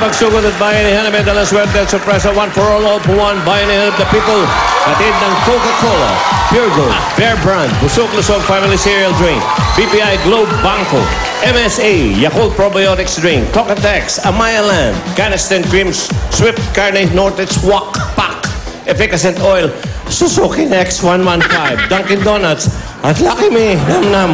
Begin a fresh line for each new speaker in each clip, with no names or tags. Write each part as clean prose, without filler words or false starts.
pagsugod at bayan ni Haname de la Suerte at sorpresa, one for all for one, bayan ni Help the People, atid ng Coca-Cola, Pure Gold, Bear Brand, Busog-Lusog Family Cereal Drink, BPI Globe Banco, MSA, Yakult Probiotics Drink, Cocatex, Amaya Land, Canesten Creams, Swift Carne Nortex Wok Pack, Efficacent Oil, Suzuki Next 115, Dunkin' Donuts, at Lucky Me, Nam Nam.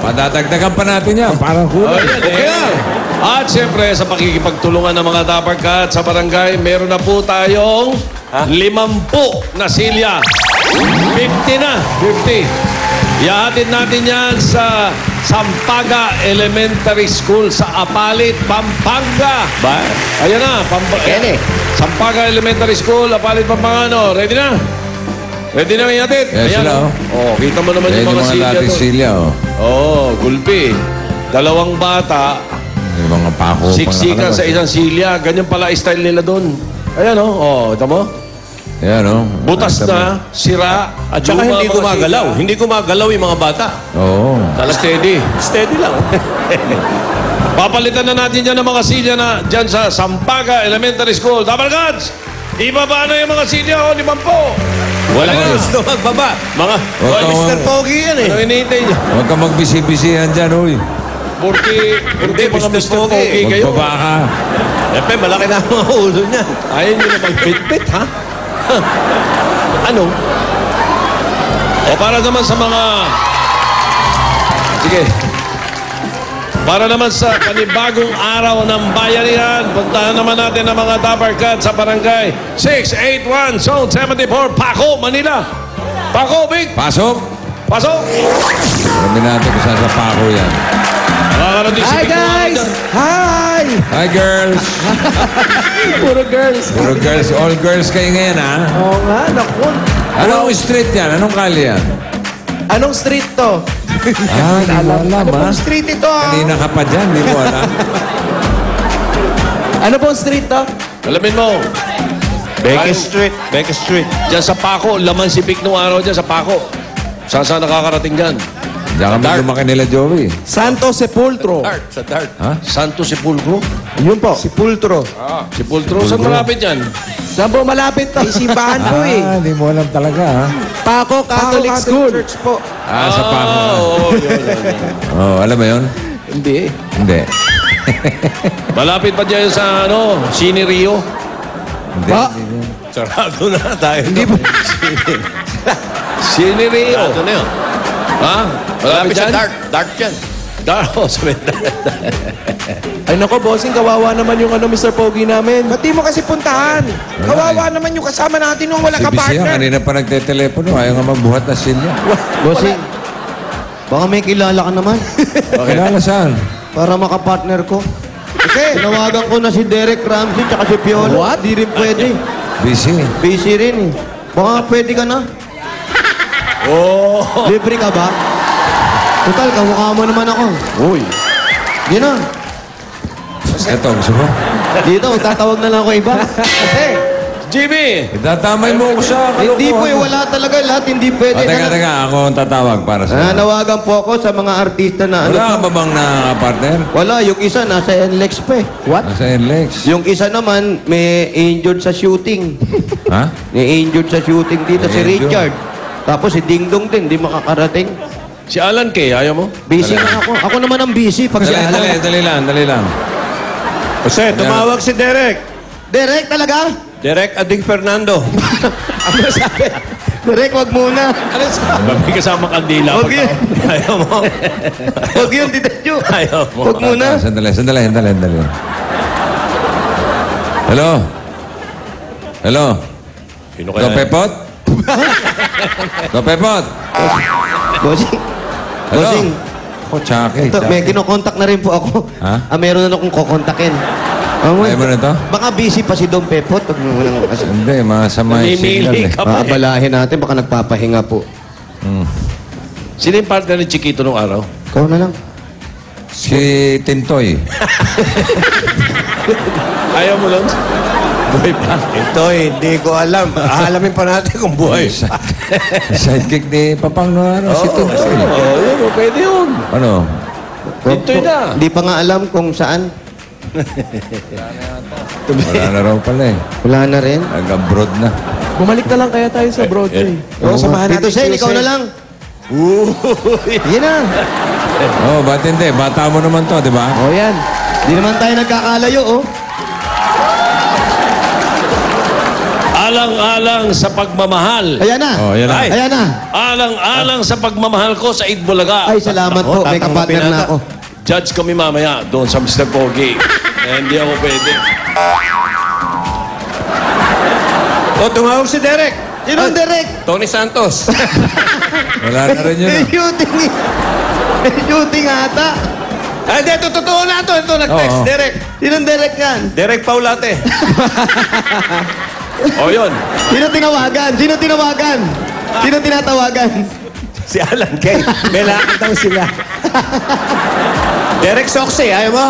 Padadagdagan pa natin yan. Parang kulang.
Okay lang. At siyempre, sa pakikipagtulungan ng mga Dabarkat sa barangay, meron na po tayong 50 na silya. 50 na. 50. Ihahatid natin yan sa Sampaga Elementary School sa Apalit, Pampanga.
Ba?
Ayan na. Sampaga Elementary School, Apalit, Pampanga. Ready na? Ready na ihatid?
Yes,
Ayan.
sila,
Oh, kita mo naman yung mga silya
dating
doon.
silya, oh.
Oh, gulpi. Dalawang bata,
Yung mga pako.
siksikan sa isang silya. Ganyan pala style nila doon. Ayan o. Oh, ito mo?
Yan, oh.
Butas na, sira.
At saka
luma
hindi
mga
gumagalaw.
silya.
Hindi gumagalaw yung mga bata.
Oo.
Steady.
Steady lang.
Papalitan na natin yan ng mga silya na dyan sa Sampaga Elementary School. Dabarkats! Ibaba na yung mga silya o 50.
Walang
Ayan.
gusto magbaba. Mga
Huwag ka-
Mr. Pogi yan eh.
Ano hinihintay niyo?
Huwag ka magbisi-bisihan dyan, uy.
Porque
Hindi,
mga
Mr.
Mr.
Pogi.
Pogi kayo.
Magbaba ka.
Epe, malaki na ang mga ulo niyan.
Ayaw nyo na mag-fit-fit, ha?
Ano?
O para naman sa mga... Sige. Para naman sa panibagong araw ng bayanihan, puntahan naman natin ang mga Dabarkat sa barangay 681 Zone 74, Paco, Manila. Paco, Big!
Pasok.
Pasok!
Sabi natin kung saan sa pako yan.
Nakakarating si
Hi,
Big Juan
guys!
dyan.
Hi!
Hi, girls.
Puro girls.
Puro girls. All girls kayo ngayon, ha?
Oo nga, naku.
Anong street yan? Anong kali yan?
Anong street to?
Ah, di mo alam,
Ano
ha?
pong street ito, ah?
Kanina ka pa dyan, di mo alam.
Ano pong street to?
Alamin mo,
Becky Street. Becky Street.
dyan sa Paco, laman si Big nung araw dyan sa Paco. Saan nakakarating dyan?
Diyan kami lumaki nila, Joey.
Santo Sepulcro.
Sa dart.
Ha?
Santo Sepulcro?
Yun po. Sepulcro.
Sepulcro? Saan malapit yan?
Saan po malapit to? May simbahan po eh.
Ah, di mo alam talaga, ha?
Paco Catholic School. Church po.
Ah, sa pako.
Oo, yun.
Oh, alam mo yun?
Hindi.
Hindi.
Malapit pa dyan sa Sini Rio?
Hindi.
Ba?
hindi.
Sarado na tayo.
Hindi po.
Sini Rio.
Sarado na yun.
Ha?
Malapit sa
dyan?
dart. Dart yan.
Daro, sabi dart.
Ay nako, bossing, kawawa naman yung Mr. Pogi namin.
Ba't di mo kasi puntahan? Kawawa naman yung kasama natin nung wala
Si
ka
Bisia,
partner.
kanina pa nagte-telepono. Ayaw nga magbuhat na silya.
Bossing, baka may kilala ka naman
Kilala saan?
para makapartner ko.
Okay.
Tinawagan ko na si Derek Ramsey tsaka si Piolo.
What?
Di rin pwede.
Busy.
Busy rin eh. Baka pwede ka na.
Oh.
Libre ka ba? Total, kamukha mo naman ako.
Uy.
Di na.
Eto, gusto mo?
Dito, tatawag na lang ako iba.
Kasi,
Jimmy!
Itatamay mo ko sa
Hindi po eh, wala talaga. Lahat hindi pwede.
Teka. Ako ang tatawag para sa...
Nanawagan po ako sa mga artista na
Wala ka ba bang partner?
Wala, yung isa nasa NLEX pa eh.
What?
Nasa NLEX.
Yung isa naman, may injured sa shooting.
Ha?
May injured sa shooting dito, si
May injured.
Richard. Tapos si Ding Dong din, di makakarating.
Si Alan Kay, ayaw mo?
Busy nga ako. Ako naman ang busy pag si Alan.
Dali lang.
Jose, tumawag si Derek.
Derek talaga?
Derek Ading Fernando.
Ano sabi? Derek, wag muna. Ano sabi?
May kasama kandila.
Wag yun.
Ayaw mo.
Wag yun, Tita Ju.
Ayaw mo.
Wag muna.
Sandali. Hello?
Sino
Do Pepot? Do Pepot?
Bossing.
Hello?
Bossing.
Ako, Chucky.
Ito, may kinokontak na rin po ako.
Ha?
Meron na akong kukontakin.
Ayaw mo na to?
Baka busy pa si Dom Pepot. Wag mo nang kasi.
Hindi, masama yung signal
Namimili
eh.
ka pa.
Maabalahin natin, baka nagpapahinga po.
Sino yung partner ni Chiquito nung araw?
Ikaw na lang.
Si Tintoy.
Ayaw mo lang? Buhay pa.
Ito, hindi ko alam. Aalamin pa natin kung buhay.
Sidekick ni Papang Noaro, si Tintoy.
Oo, yun. Pwede yun.
Ano?
Tintoy na.
Hindi pa nga alam kung saan.
Wala na raw pala eh.
Wala na rin.
Nag-abroad na.
Bumalik na lang kaya tayo sa Broadway.
Oo, samahan
Tito
natin
Sen,
si
ikaw
Jose.
na lang. Yan na.
Oh, ba't hindi? Bata mo naman to, di ba?
O yan. Di naman tayo nagkakalayo, oh.
Alang-alang sa pagmamahal.
Ayan na.
Oh, yan na.
Ay.
Ayan na.
Alang-alang sa pagmamahal ko sa Itbulaga.
Ay, salamat po. May
tatanggapin
kapartner na
ata.
ako.
Judge kami mamaya doon sa Mr. Pogi. Hindi ako pwede.
O, tumawag si Derek.
Sino ang direct?
Tony Santos.
Wala na rin yun.
May
ah.
shooting. May shooting ata.
Ay, hindi. Totoo na ito. Ito, nag-text.
Oo.
Derek.
Sino ang direct yan?
Derek Paulate.
O yun.
Sino tinawagan? Sino tinawagan? Sino tinatawagan?
Si Alan Kay. May lakad daw sila. Derek Soxy, ayaw mo?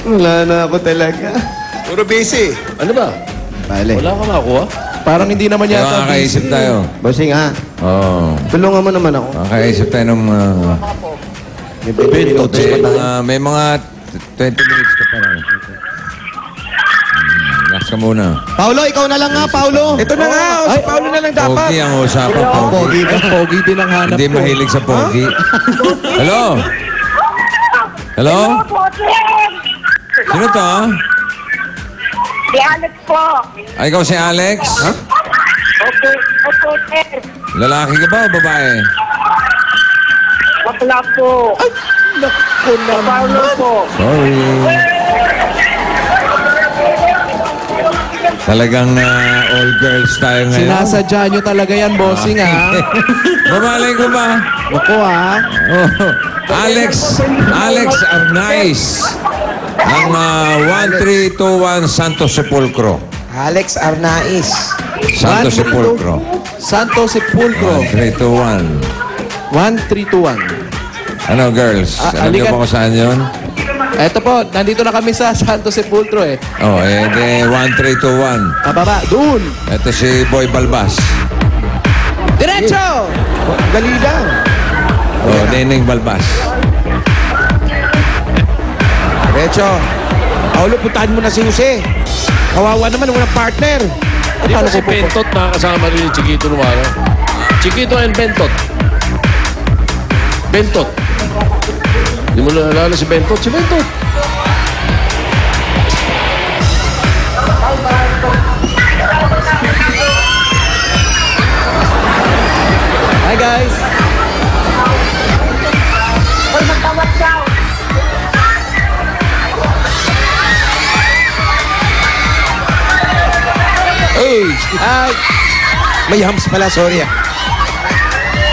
Wala na ako talaga.
Puro busy.
Ano ba?
Bale.
Wala ka nakuha?
Parang hindi naman
Kaya
yata
makakaisip tayo.
Bossing, ha?
Oo.
Tulungan mo naman ako.
Makakaisip tayo ng... may mga 20 minutes ka pa lang. Relax ka muna.
Paulo, ikaw na lang nga, Paulo.
Ito na nga, si Paolo na lang dapat.
Pogi ang usapan, Pogi.
Pogi ka.
Pogi din ang hanap
Hindi
ko.
mahilig sa Pogi. Hello? Hello? Sino to?
Si Alex po.
Ay, ikaw si Alex?
Okay, okay.
Lalaki ka ba o babae?
Bakla po.
Naku naman.
Paolo po.
Sorry. Talagang all girls tayo ngayon.
Sinasadya nyo talaga yan, bossing, ha?
Babalay ko ba?
Naku, ha?
Oh, Alex Arnaiz ng 1321 Santos Sepulcro.
Alex Arnaiz.
Santos Sepulcro.
Santo Sepulcro.
1321.
1321.
Ano, girls? Alam niyo
alikan.
ba kung saan yun?
Eto po, nandito na kami sa Santo Sepulcro, eh.
Oh, de 1321.
Pababa, doon.
Ito si Boy Balbas.
Diretso!
Dali lang.
Oh, Neneng Balbas.
Recho. Paolo, puntahan mo na si Jose. Kawawa naman, walang partner.
Hindi ba si Bentot nakakasama rin yung Chiquito nung araw? Chiquito and Bentot. Bentot. Hindi mo naalala si Bentot? Si Bentot.
Hi, guys.
Hoy, magtawag daw.
Ay, may hams pala, sorry ah.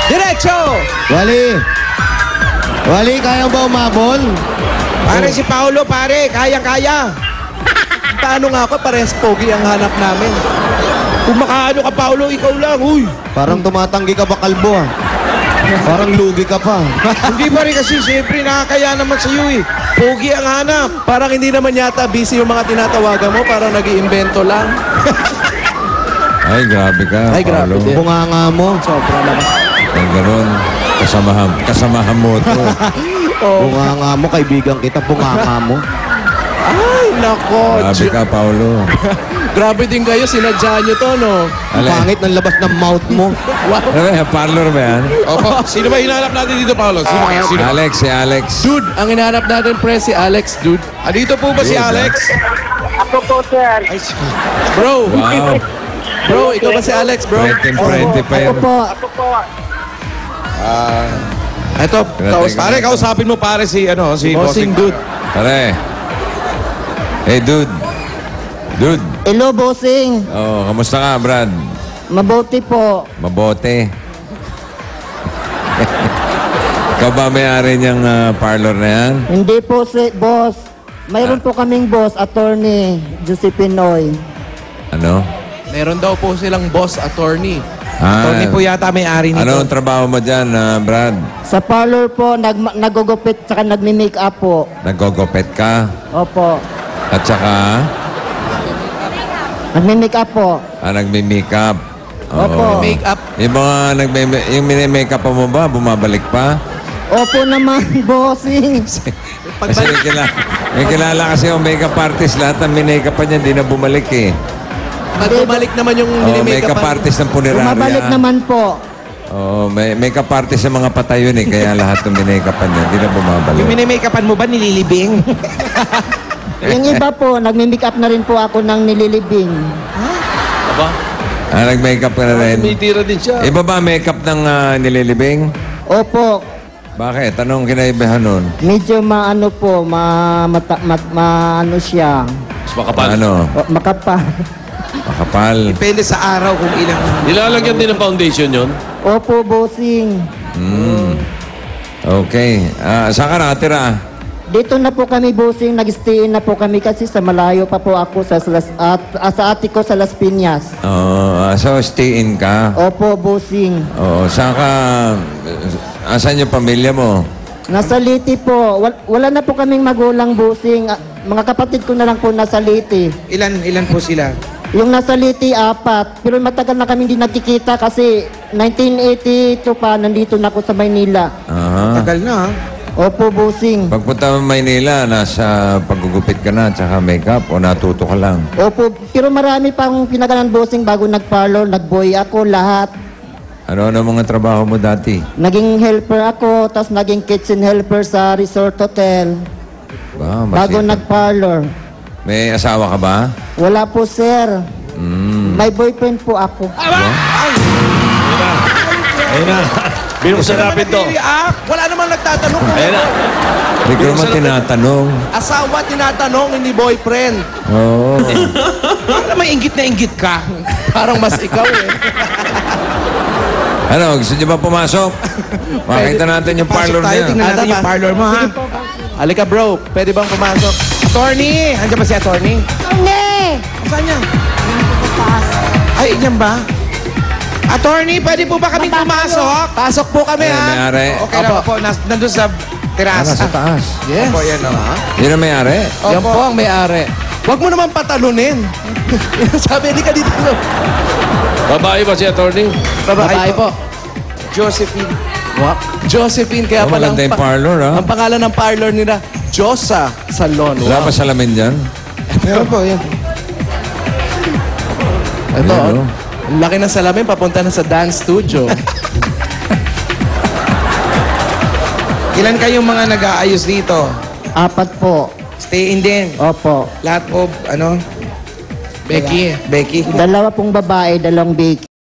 Diretso!
Wali. Wali, kaya ba umabol?
Pare si Paolo, pare, kayang-kaya.
Paano nga ako? Parehas pogi ang hanap namin.
Kung makaano ka, Paolo, ikaw lang, uy.
Parang tumatanggi ka ba, kalbo, ah? Parang lugi ka pa.
Hindi pa rin kasi, siyempre, nakakaya naman sa iyo eh. Pogi ang hanap.
Parang hindi naman yata busy yung mga tinatawagan mo. Parang nag-iimbento lang.
Ay, grabe ka,
Ay, grabe
Paolo.
din.
Bunganga mo.
Sobra naman.
Ay, ganun. Kasamahan mo ito.
Bunganga mo, kaibigan kita. Bunganga mo.
Ay, nako.
Grabe ka, Paolo.
Grabe din kayo. Sinadya nyo to, no?
Ang pangit ng labas ng mouth mo.
Ano ba, parlor ba yan?
Opo. Sino ba hinahanap natin dito, Paolo? Sino?
Alex, si Alex.
Dude, ang hinahanap natin, pre, si Alex, dude.
Dito po ba si Alex?
Ako po, sir.
Bro,
Wow.
bro, ikaw ba si Alex, bro?
Pretty pa yan.
Ako po.
Ito,
Pare, kausapin mo pare si
bossing dude.
Pare. Hey, dude. Dude.
Hello, bossing.
Oh, kamusta ka, Brad?
Mabuti po.
Mabote. Ikaw ba may-ari niyang parlor na yan?
Hindi po, boss. Mayroon po kaming boss, attorney Josephine Noy.
Ano?
Meron daw po silang boss attorney.
Tony po yata may-ari nito.
Ano ang trabaho mo dyan, Brad?
Sa parlor po, nagugupit tsaka nagmi-make up po.
Nagogopet ka?
Opo.
At saka,
Nagmi-make up po.
nagmi-makeup.
Opo.
Make up.
Yung mga yung mini-makeup mo ba, bumabalik pa?
Opo naman, bossing.
Kasi may kilala kasi yung makeup artist. Lahat ng minakeup pa niya, hindi na bumalik eh.
Pag bumalik naman yung
Makeup artist ng punerarya.
Bumabalik naman po.
May makeup artist sa mga patay yun eh. Kaya lahat ng minakeup pa niya, hindi na bumabalik.
Yung minimake-upan mo ba nililibing?
Yung iba po, nagmi-make up na rin po ako ng nililibing.
Aba,
Nag-makeup ka na rin.
may tira din siya.
Iba ba makeup ng nililibing?
Opo,
Bakit? Anong kinaibahan nun?
medyo maano po, maano siya.
Mas makapal.
Ano?
Makapal.
Makapal.
Depende sa araw kung ilang...
Nilalagyan din ng foundation yon.
Opo, bossing.
Okay. Saan ka nakatira?
Dito na po kami, bossing. Nag-stay na po kami kasi sa malayo pa po ako sa ate ko sa Las Piñas.
So stay in ka?
Opo, bossing.
Saan ka... Asan yung pamilya mo?
Nasa Liti po. Wala na po kaming magulang, bossing. Mga kapatid ko na lang po nasa Liti.
Ilan po sila?
Yung nasa Liti, 4. Pero matagal na kami hindi nagkikita kasi 1982 pa, nandito na ako sa Maynila.
Aha.
Tagal na, ha?
Opo, bossing.
Pagpunta mo Maynila, nasa paggugupit ka na, tsaka makeup, o natuto ka lang?
Opo, pero marami pang pinagalan, bossing, bago nag-parlor, nag-boy ako, lahat.
Ano mga trabaho mo dati?
Naging helper ako, tapos naging kitchen helper sa resort hotel. Bago
masipag.
nag-parlor.
May asawa ka ba?
Wala po, sir. May boyfriend po ako.
Ayun na. Binuksan natin to.
Wala namang nagtatanong kung
Ayun na.
Hindi ko naman tinatanong.
asawa tinatanong, hindi boyfriend.
Oo.
Parang may inggit na inggit ka.
Parang mas ikaw eh.
Ano, gusto niyo ba pumasok? Makita natin yung parlor
Pasok tayo,
niya.
tingnan natin yung parlor mo, ha?
Halika bro, pwede bang pumasok?
Attorney! Andiyan ba si attorney?
Hindi!
Saan niya? Ay, yan ba? Attorney, pwede po ba kami pumasok?
Pasok po kami
Yan,
ha.
may-ari.
Okay lang po, nandun sa terasa.
Sa taas.
Yes.
Opo, yan o.
Yun ang may-ari.
Yan po ang may-ari. Huwag mo naman patalunin. Sabi, hindi ka dito.
Babae ba si attorney?
Babae po.
Josephine.
Josephine, kaya pala
Maganda yung parlor, ha?
ang pangalan ng parlor nila, Josa Salon.
Wala ba salamin dyan?
Meron po, yan.
Ito,
Ayun, oh.
ang laki ng salamin, papunta na sa dance studio.
Ilan kayong mga nag-aayos dito?
4 po.
Stay in din.
Opo.
Lahat po, ano?
Becky.
Becky.
2 pong babae, 2 baby.